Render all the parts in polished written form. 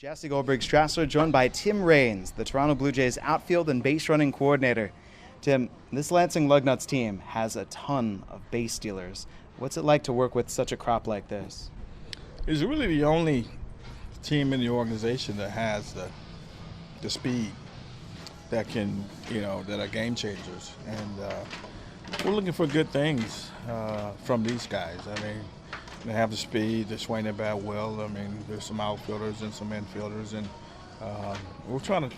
Jesse Goldberg-Strassler joined by Tim Raines, the Toronto Blue Jays outfield and base running coordinator. Tim, this Lansing Lugnuts team has a ton of base stealers. What's it like to work with such a crop like this? It's really the only team in the organization that has the speed that can, that are game changers. And we're looking for good things from these guys. I mean, they have the speed, they swing the bat well. I mean, there's some outfielders and some infielders, and we're trying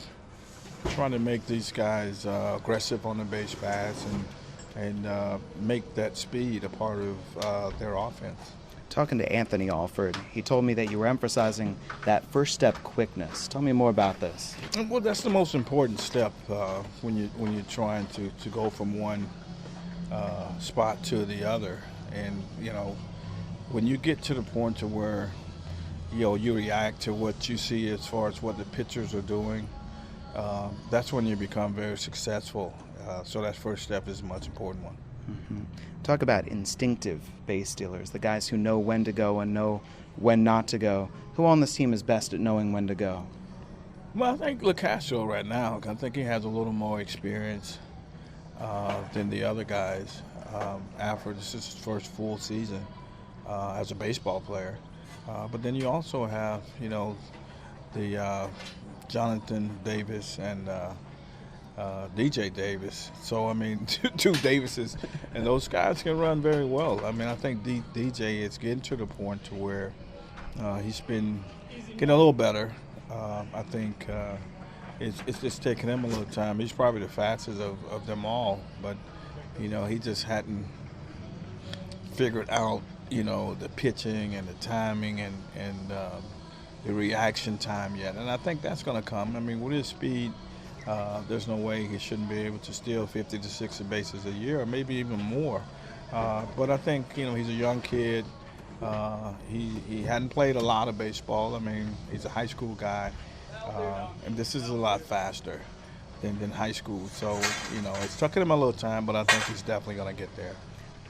to make these guys aggressive on the base paths and make that speed a part of their offense. Talking to Anthony Alford, he told me that you were emphasizing that first step quickness. Tell me more about this. Well, that's the most important step when you're trying to go from one spot to the other, and when you get to the point to where you react to what you see as far as what the pitchers are doing, that's when you become very successful. So that first step is a much important one. Mm-hmm. Talk about instinctive base stealers, the guys who know when to go and know when not to go. Who on this team is best at knowing when to go? Well, I think Lacastro right now. I think he has a little more experience than the other guys. Alfred, this is his first full season as a baseball player. But then you also have, the Jonathan Davis and DJ Davis. So, I mean, two Davises, and those guys can run very well. I mean, I think DJ is getting to the point to where he's been getting a little better. I think it's just taking him a little time. He's probably the fastest of them all, but, he just hadn't figured out, the pitching and the timing and the reaction time yet. And I think that's going to come. I mean, with his speed, there's no way he shouldn't be able to steal 50 to 60 bases a year, or maybe even more. But I think, he's a young kid. He hadn't played a lot of baseball. I mean, he's a high school guy. And this is a lot faster than high school. So, it's taking him a little time, but I think he's definitely going to get there.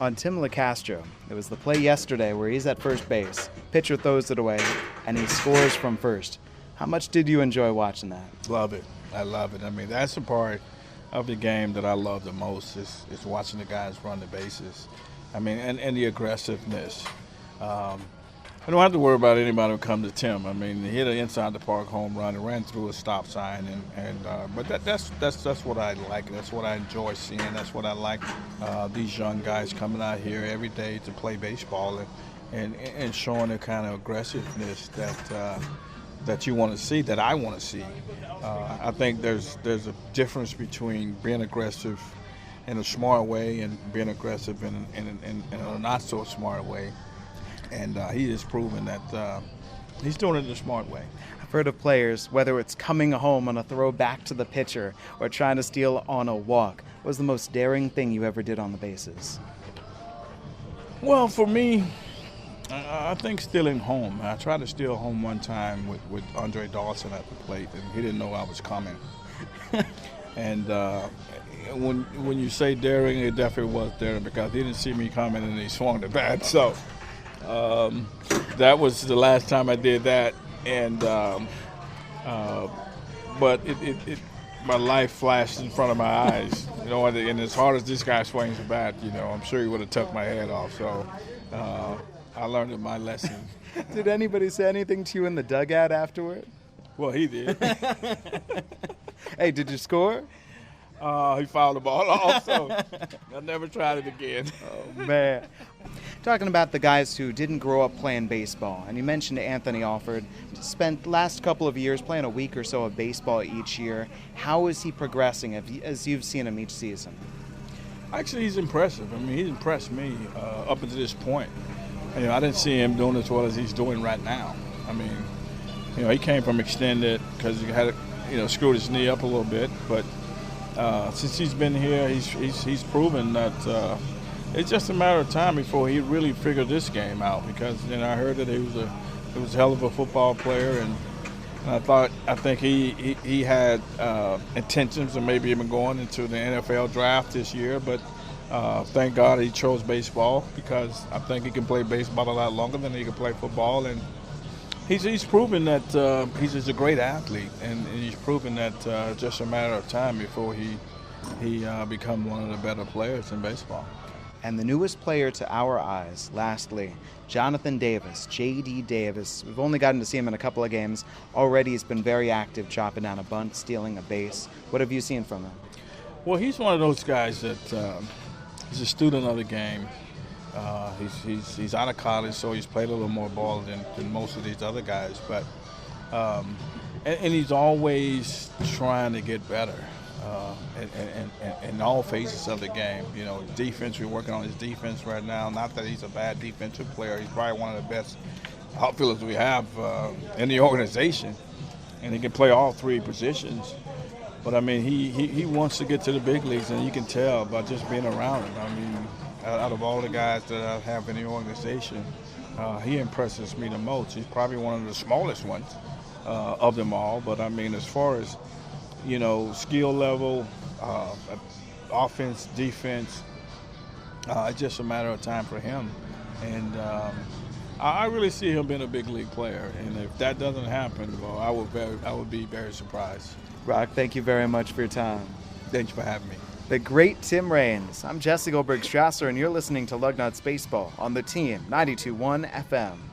On Tim Lacastro, it was the play yesterday where he's at first base, pitcher throws it away, and he scores from first. How much did you enjoy watching that? Love it. I love it. I mean, that's the part of the game that I love the most is watching the guys run the bases. I mean, and the aggressiveness. I don't have to worry about anybody who comes to Tim. I mean, he hit an inside the park home run and ran through a stop sign, but that's what I like. That's what I enjoy seeing. That's what I like. These young guys coming out here every day to play baseball and showing the kind of aggressiveness that you want to see, that I want to see. I think there's a difference between being aggressive in a smart way and being aggressive in a not so smart way. And he has proven that he's doing it in a smart way. I've heard of players, whether it's coming home on a throw back to the pitcher or trying to steal on a walk. What was the most daring thing you ever did on the bases? Well, for me, I think stealing home. I tried to steal home one time with Andre Dawson at the plate, and he didn't know I was coming. And when you say daring, it definitely was daring because he didn't see me coming and he swung the bat. So that was the last time I did that. And but my life flashed in front of my eyes. And as hard as this guy swings the bat, I'm sure he would have tucked my head off. So. I learned my lesson. Did anybody say anything to you in the dugout afterward? Well, he did. Hey, did you score? He fouled the ball off, so I never tried it again. Oh, man. Talking about the guys who didn't grow up playing baseball, and you mentioned Anthony Alford, spent the last couple of years playing a week or so of baseball each year. How is he progressing as you've seen him each season? Actually, he's impressive. I mean, he's impressed me up until this point. I didn't see him doing as well as he's doing right now. I mean, he came from extended because he had, screwed his knee up a little bit. But since he's been here, he's proven that it's just a matter of time before he really figured this game out. Because I heard that he was a hell of a football player, and I think he had intentions of maybe even going into the NFL draft this year, but thank God he chose baseball because I think he can play baseball a lot longer than he can play football, and He's proven that he's just a great athlete, and he's proven that just a matter of time before he become one of the better players in baseball. And the newest player to our eyes, lastly, Jonathan Davis, J.D. Davis. We've only gotten to see him in a couple of games. Already he's been very active, chopping down a bunt, stealing a base. What have you seen from him? Well, he's one of those guys that he's a student of the game. He's out of college, so he's played a little more ball than most of these other guys. But and he's always trying to get better. In all phases of the game. You know, defense, we're working on his defense right now. Not that he's a bad defensive player. He's probably one of the best outfielders we have in the organization. And he can play all three positions. But, I mean, he wants to get to the big leagues, and you can tell by just being around him. I mean, out of all the guys that I have in the organization, he impresses me the most. He's probably one of the smallest ones of them all. But, I mean, as far as skill level, offense, defense. It's just a matter of time for him. And I really see him being a big league player. And if that doesn't happen, well, I would be very surprised. Rock, thank you very much for your time. Thanks for having me. The great Tim Raines. I'm Jesse Goldberg-Strasser, and you're listening to Lugnuts Baseball on the Team 92.1 FM.